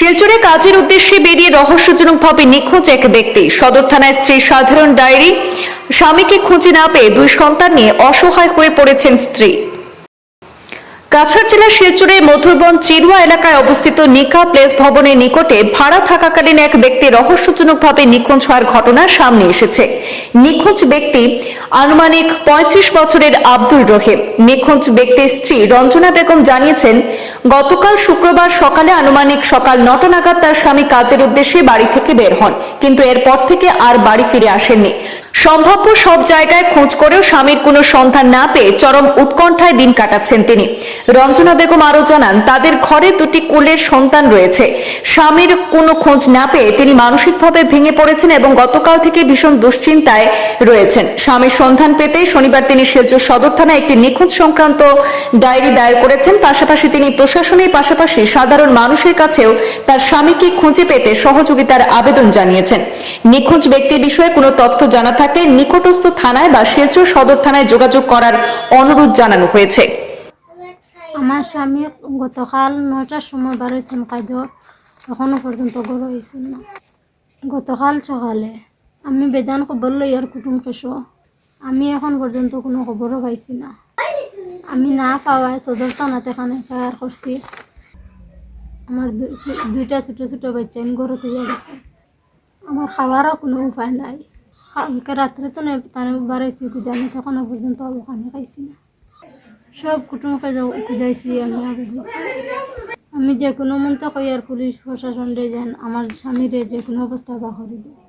শিলচরে কাজের উদ্দেশ্যে বেরিয়ে রহস্যজনকভাবে নিখোঁজ এক ব্যক্তি। সদর থানায় স্ত্রীর সাধারণ ডায়েরি। স্বামীকে খুঁজে না পেয়ে 2 সন্তান নিয়ে অসহায় হয়ে পড়েছেন স্ত্রী। কাছাড় জেলার শিলচরের মধুরবন চিরুয়া এলাকায় অবস্থিত নিকা প্লেস ভবনের নিকটে ভাড়া থাকাকালীন এক ব্যক্তি রহস্যজনকভাবে নিখোঁজ হওয়ার ঘটনা সামনে এসেছে। নিখোঁজ ব্যক্তি আনুমানিক 35 বছরের আব্দুল রহিম। নিখোঁজ ব্যক্তির স্ত্রী রঞ্জনা বেগম জানিয়েছেন, গতকাল শুক্রবার সকালে আনুমানিক সকাল 9টা নাগাদ তার স্বামী কাজের উদ্দেশ্যে বাড়ি থেকে বের হন, কিন্তু এরপর থেকে আর বাড়ি ফিরে আসেননি। সম্ভাব্য সব জায়গায় খোঁজ করেও স্বামীর কোনো সন্ধান না পেয়ে চরম উৎকণ্ঠায় দিন কাটাচ্ছেন তিনি। রঞ্জনা বেগম আরো জানান, তাদের ঘরে 2টি কোলের সন্তান রয়েছে। স্বামীর কোনো খোঁজ না পেয়ে তিনি মানসিকভাবে ভেঙে পড়েছেন এবং গতকাল থেকে ভীষণ দুশ্চিন্তায় রয়েছেন। স্বামীর সন্ধান পেতে শনিবার তিনি শিলচর সদর থানায় একটি নিখোঁজ সংক্রান্ত ডায়েরি দায়ের করেছেন। পাশাপাশি তিনি প্রশাসনের পাশাপাশি সাধারণ মানুষের কাছেও তার স্বামীকে খুঁজে পেতে সহযোগিতার আবেদন জানিয়েছেন। নিখোঁজ ব্যক্তির বিষয়ে কোনো তথ্য জানা থাকলে নিকটস্থ থানায় বা শিলচর সদর থানায় যোগাযোগ করার অনুরোধ জানানো হয়েছে। আমার স্বামী গতকাল 9টার সময় বাড়াইছেন কাজ, এখনো পর্যন্ত গড় হয়েছেন না। গতকাল সকালে আমি বেজান খবর লই আর কুটুম কেশো, আমি এখন পর্যন্ত কোনো খবরও পাইছি না। আমি না পাওয়ায় সদর থানাতে এখানে ফায়ার করছি। আমার 2টা ছোটো ছোটো বাচ্চা আমি গড়ে তুলে গেছে। আমার খাওয়ারও কোনো উপায় নাই। কালকে রাত্রে তো তানে বাড়াইছি জানি, তখনও পর্যন্ত ওখানে খাইছি না। সব কুটুমকে খুঁজাইছি, আমি আগে হয়েছি। আমি যে কোনো মন্ত্র কই আর পুলিশ প্রশাসন রে যেন আমার স্বামীরে যে কোনো অবস্থা বা করে দেয়।